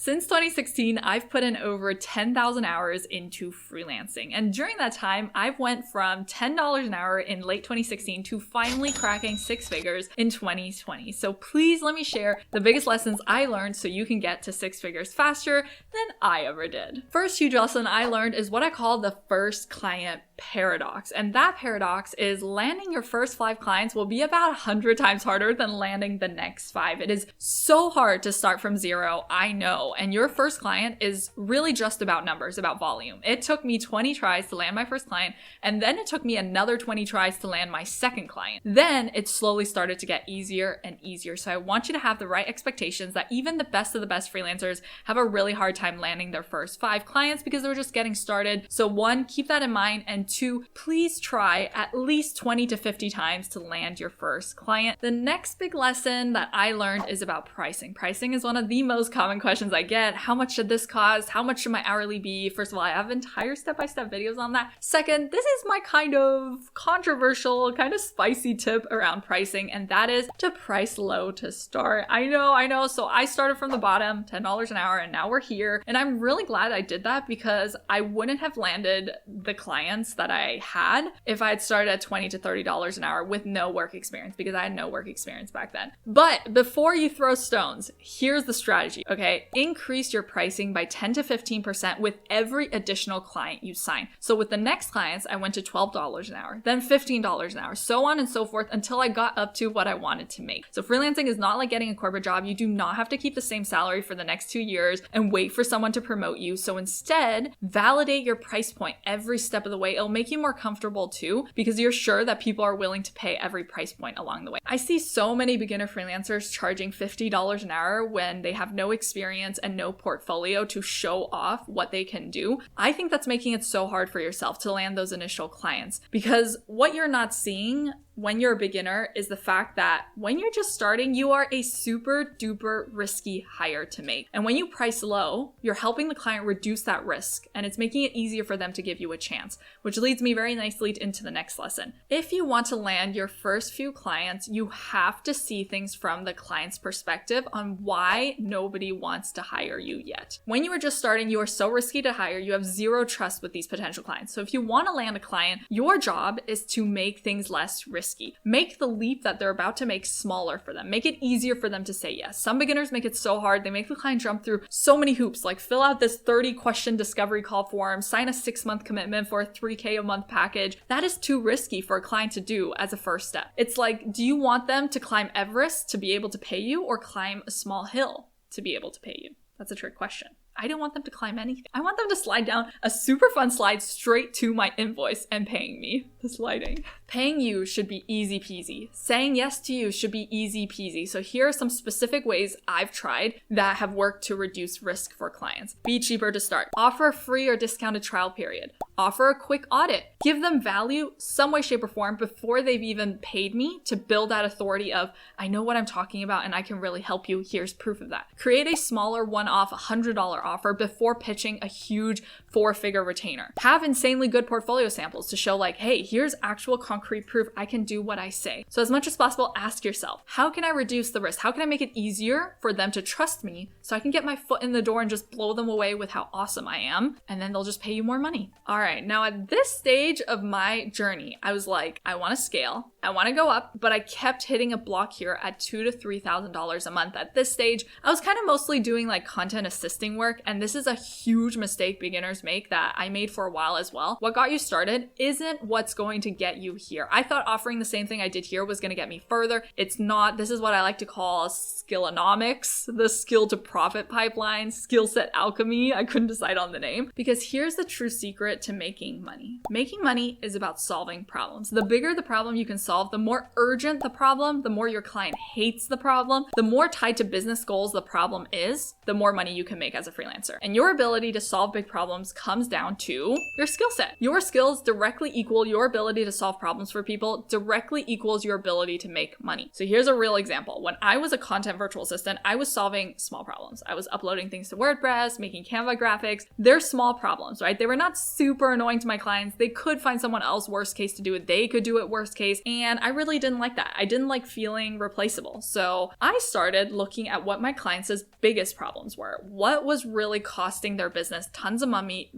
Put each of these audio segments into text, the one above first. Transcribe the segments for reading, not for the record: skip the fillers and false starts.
Since 2016, I've put in over 10,000 hours into freelancing. And during that time, I've went from $10 an hour in late 2016 to finally cracking 6 figures in 2020. So please let me share the biggest lessons I learned so you can get to 6 figures faster than I ever did. First huge lesson I learned is what I call the first client paradox. And that paradox is landing your first 5 clients will be about 100 times harder than landing the next 5. It is so hard to start from zero, I know. And your first client is really just about numbers, about volume. It took me 20 tries to land my first client, and then it took me another 20 tries to land my second client. Then it slowly started to get easier and easier. So I want you to have the right expectations that even the best of the best freelancers have a really hard time landing their first 5 clients because they're just getting started. So 1, keep that in mind, and 2, please try at least 20 to 50 times to land your first client. The next big lesson that I learned is about pricing. Pricing is one of the most common questions I get. How much should this cost? How much should my hourly be? First of all, I have entire step-by-step videos on that. Second, this is my kind of controversial, kind of spicy tip around pricing, and that is to price low to start. I know. So I started from the bottom, $10 an hour, and now we're here. And I'm really glad I did that because I wouldn't have landed the clients that I had if I had started at $20 to $30 an hour with no work experience, because I had no work experience back then. But before you throw stones, here's the strategy, okay? Increase your pricing by 10 to 15% with every additional client you sign. So with the next clients, I went to $12 an hour, then $15 an hour, so on and so forth until I got up to what I wanted to make. So freelancing is not like getting a corporate job. You do not have to keep the same salary for the next 2 years and wait for someone to promote you. So instead, validate your price point every step of the way. It'll make you more comfortable too, because you're sure that people are willing to pay every price point along the way. I see so many beginner freelancers charging $50 an hour when they have no experience and no portfolio to show off what they can do. I think that's making it so hard for yourself to land those initial clients, because what you're not seeing when you're a beginner is the fact that when you're just starting, you are a super duper risky hire to make. And when you price low, you're helping the client reduce that risk, and it's making it easier for them to give you a chance, which leads me very nicely into the next lesson. If you want to land your first few clients, you have to see things from the client's perspective on why nobody wants to hire you yet. When you are just starting, you are so risky to hire, you have zero trust with these potential clients. So if you want to land a client, your job is to make things less risky. Make the leap that they're about to make smaller for them. Make it easier for them to say yes. Some beginners make it so hard. They make the client jump through so many hoops, like fill out this 30-question discovery call form, sign a 6-month commitment for a $3K a month package. That is too risky for a client to do as a first step. It's like, do you want them to climb Everest to be able to pay you, or climb a small hill to be able to pay you? That's a trick question. I don't want them to climb anything. I want them to slide down a super fun slide straight to my invoice and paying me. The sliding. Paying you should be easy peasy. Saying yes to you should be easy peasy. So here are some specific ways I've tried that have worked to reduce risk for clients. Be cheaper to start. Offer a free or discounted trial period. Offer a quick audit. Give them value some way, shape, or form before they've even paid me to build that authority of, I know what I'm talking about and I can really help you. Here's proof of that. Create a smaller one-off $100 offer before pitching a huge 4-figure retainer. Have insanely good portfolio samples to show like, hey, here's actual concrete proof I can do what I say. So as much as possible, ask yourself, how can I reduce the risk? How can I make it easier for them to trust me so I can get my foot in the door and just blow them away with how awesome I am? And then they'll just pay you more money. All right, now at this stage of my journey, I was like, I want to scale, I want to go up, but I kept hitting a block here at $2,000 to $3,000 a month. At this stage, I was kind of mostly doing like content assisting work, and this is a huge mistake beginners make that I made for a while as well. What got you started isn't what's going to get you here. I thought offering the same thing I did here was going to get me further. It's not. This is what I like to call Skillonomics, the skill to profit pipeline, skill set alchemy. I couldn't decide on the name, because here's the true secret to making money. Making money is about solving problems. The bigger the problem you can solve, the more urgent the problem, the more your client hates the problem, the more tied to business goals the problem is, the more money you can make as a freelancer. And your ability to solve big problems comes down to your skill set. Your skills directly equal your ability to solve problems for people, directly equals your ability to make money. So here's a real example. When I was a content virtual assistant, I was solving small problems. I was uploading things to WordPress, making Canva graphics. They're small problems, right? They were not super annoying to my clients. They could find someone else worst case to do it. They could do it worst case. And And I really didn't like that. I didn't like feeling replaceable. So I started looking at what my clients' biggest problems were. What was really costing their business tons of money?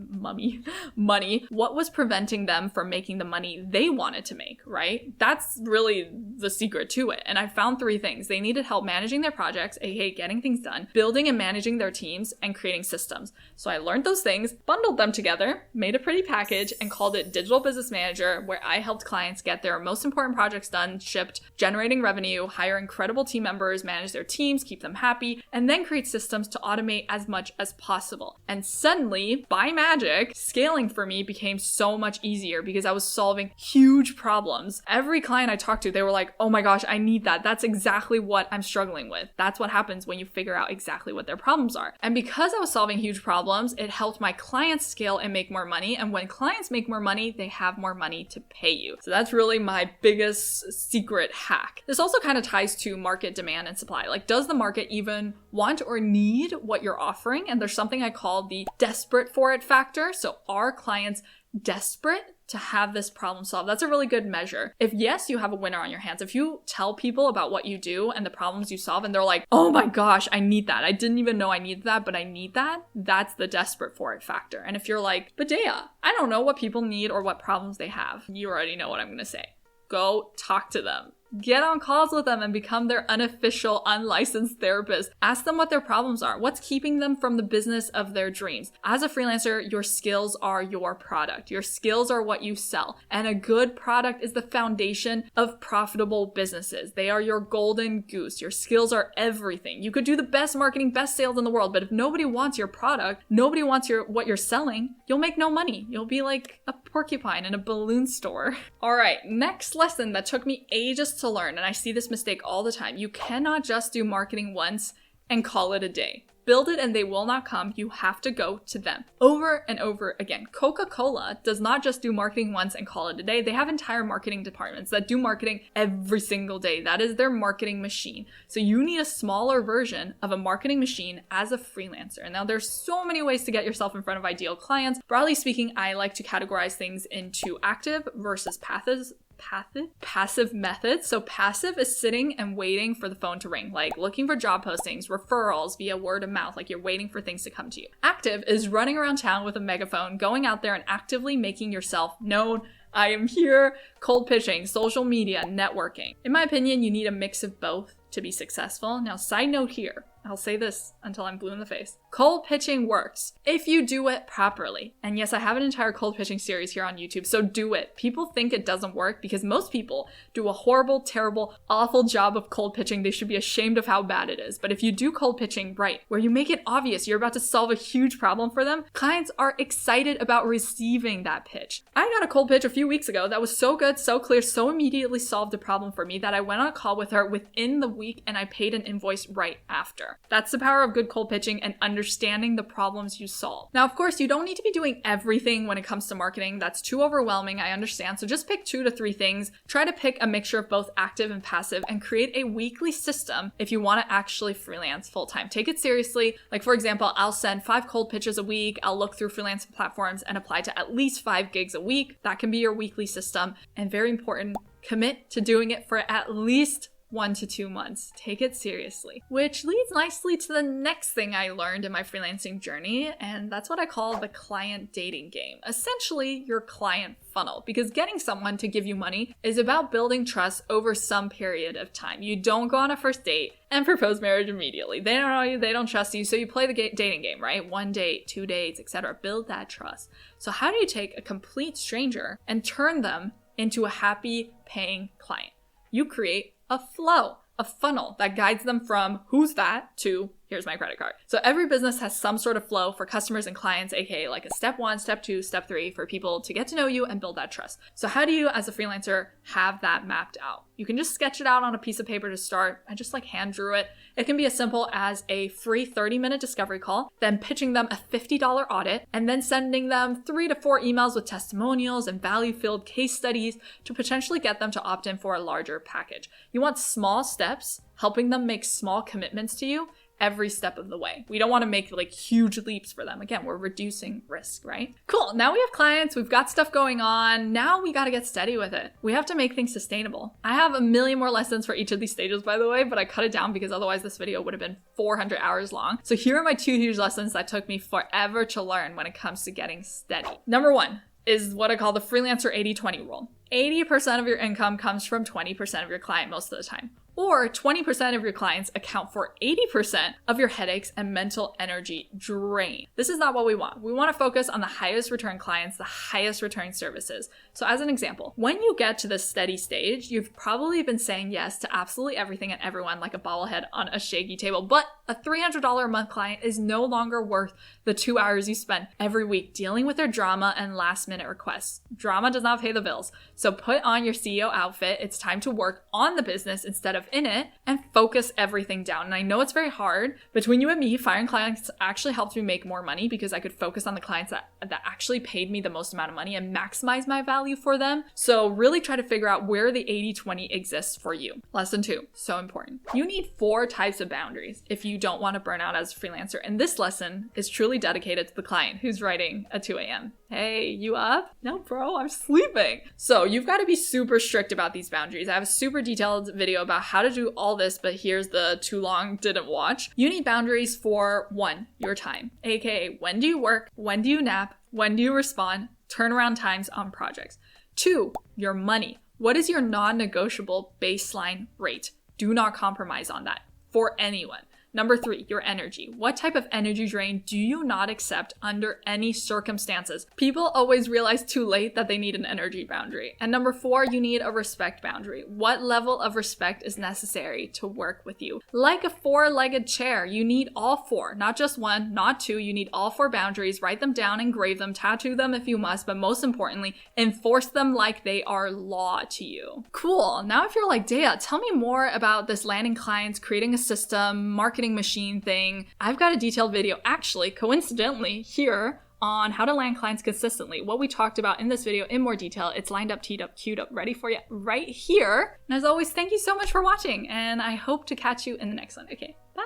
What was preventing them from making the money they wanted to make, right? That's really the secret to it. And I found 3 things. They needed help managing their projects, aka getting things done, building and managing their teams, and creating systems. So I learned those things, bundled them together, made a pretty package, and called it Digital Business Manager, where I helped clients get their most important projects done, shipped, generating revenue, hire incredible team members, manage their teams, keep them happy, and then create systems to automate as much as possible. And suddenly, by magic, scaling for me became so much easier because I was solving huge problems. Every client I talked to, they were like, oh my gosh, I need that. That's exactly what I'm struggling with. That's what happens when you figure out exactly what their problems are. And because I was solving huge problems, it helped my clients scale and make more money. And when clients make more money, they have more money to pay you. So that's really my biggest secret hack. This also kind of ties to market demand and supply. Like, does the market even want or need what you're offering? And there's something I call the desperate for it factor. So are clients desperate to have this problem solved? That's a really good measure. If yes, you have a winner on your hands. If you tell people about what you do and the problems you solve and they're like, oh my gosh, I need that. I didn't even know I needed that, but I need that. That's the desperate for it factor. And if you're like, but Deya, I don't know what people need or what problems they have. You already know what I'm going to say. Go talk to them. Get on calls with them and become their unofficial, unlicensed therapist. Ask them what their problems are. What's keeping them from the business of their dreams? As a freelancer, your skills are your product. Your skills are what you sell. And a good product is the foundation of profitable businesses. They are your golden goose. Your skills are everything. You could do the best marketing, best sales in the world, but if nobody wants your product, nobody wants what you're selling, you'll make no money. You'll be like a porcupine in a balloon store. All right, next lesson that took me ages to learn, and I see this mistake all the time. You cannot just do marketing once and call it a day. Build it and they will not come. You have to go to them over and over again. Coca-Cola does not just do marketing once and call it a day. They have entire marketing departments that do marketing every single day. That is their marketing machine. So you need a smaller version of a marketing machine as a freelancer. And now there's so many ways to get yourself in front of ideal clients. Broadly speaking, I like to categorize things into active versus passive methods. So passive is sitting and waiting for the phone to ring, like looking for job postings, referrals via word of mouth, like you're waiting for things to come to you. Active is running around town with a megaphone, going out there and actively making yourself known. I am here, cold pitching, social media, networking. In my opinion, you need a mix of both to be successful. Now, side note here, I'll say this until I'm blue in the face. Cold pitching works if you do it properly. And yes, I have an entire cold pitching series here on YouTube, so do it. People think it doesn't work because most people do a horrible, terrible, awful job of cold pitching. They should be ashamed of how bad it is. But if you do cold pitching right, where you make it obvious you're about to solve a huge problem for them, clients are excited about receiving that pitch. I got a cold pitch a few weeks ago that was so good, so clear, so immediately solved a problem for me that I went on a call with her within the week and I paid an invoice right after. That's the power of good cold pitching and understanding the problems you solve. Now, of course, you don't need to be doing everything when it comes to marketing. That's too overwhelming, I understand. So just pick 2 to 3 things. Try to pick a mixture of both active and passive and create a weekly system if you want to actually freelance full-time. Take it seriously. Like, for example, I'll send 5 cold pitches a week. I'll look through freelancing platforms and apply to at least 5 gigs a week. That can be your weekly system. And very important, commit to doing it for at least 1 to 2 months. Take it seriously. Which leads nicely to the next thing I learned in my freelancing journey, and that's what I call the client dating game. Essentially, your client funnel, because getting someone to give you money is about building trust over some period of time. You don't go on a first date and propose marriage immediately. They don't know you, they don't trust you, so you play the dating game, right? 1 date, 2 dates, etc. Build that trust. So how do you take a complete stranger and turn them into a happy paying client? You create a flow, a funnel that guides them from who's that to here's my credit card. So every business has some sort of flow for customers and clients, aka like a step 1, step 2, step 3 for people to get to know you and build that trust. So how do you as a freelancer have that mapped out? You can just sketch it out on a piece of paper to start. I just hand drew it. It can be as simple as a free 30-minute discovery call, then pitching them a $50 audit, and then sending them 3 to 4 emails with testimonials and value-filled case studies to potentially get them to opt in for a larger package. You want small steps, helping them make small commitments to you, every step of the way. We don't want to make like huge leaps for them. Again, we're reducing risk, right? Cool. Now we have clients, we've got stuff going on. Now we got to get steady with it. We have to make things sustainable. I have a million more lessons for each of these stages, by the way, but I cut it down because otherwise this video would have been 400 hours long. So here are my 2 huge lessons that took me forever to learn when it comes to getting steady. Number 1 is what I call the freelancer 80-20 rule. 80% of your income comes from 20% of your client most of the time. Or 20% of your clients account for 80% of your headaches and mental energy drain. This is not what we want. We want to focus on the highest return clients, the highest return services. So as an example, when you get to this steady stage, you've probably been saying yes to absolutely everything and everyone like a bobblehead on a shaky table, but a $300 a month client is no longer worth the 2 hours you spend every week dealing with their drama and last minute requests. Drama does not pay the bills. So put on your CEO outfit. It's time to work on the business instead of in it and focus everything down. And I know it's very hard. Between you and me, firing clients actually helped me make more money because I could focus on the clients that actually paid me the most amount of money and maximize my value for them. So really try to figure out where the 80-20 exists for you. Lesson 2, so important. You need 4 types of boundaries if you don't want to burn out as a freelancer. And this lesson is truly dedicated to the client who's writing at 2 a.m. Hey, you up? No, bro, I'm sleeping. So you've got to be super strict about these boundaries. I have a super detailed video about how to do all this, but here's the too long didn't watch. You need boundaries for 1, your time, aka when do you work, when do you nap, when do you respond, turnaround times on projects. 2, your money. What is your non-negotiable baseline rate? Do not compromise on that for anyone. Number 3, your energy. What type of energy drain do you not accept under any circumstances? People always realize too late that they need an energy boundary. And number 4, you need a respect boundary. What level of respect is necessary to work with you? Like a 4-legged chair, you need all 4, not just 1, not 2. You need all 4 boundaries. Write them down, engrave them, tattoo them if you must, but most importantly, enforce them like they are law to you. Cool. Now if you're like, Deya, tell me more about this landing clients, creating a system, marketing machine thing. I've got a detailed video, actually, coincidentally, here on how to land clients consistently. What we talked about in this video in more detail. It's lined up, teed up, queued up, ready for you right here. And as always, thank you so much for watching, and I hope to catch you in the next one. Okay, bye.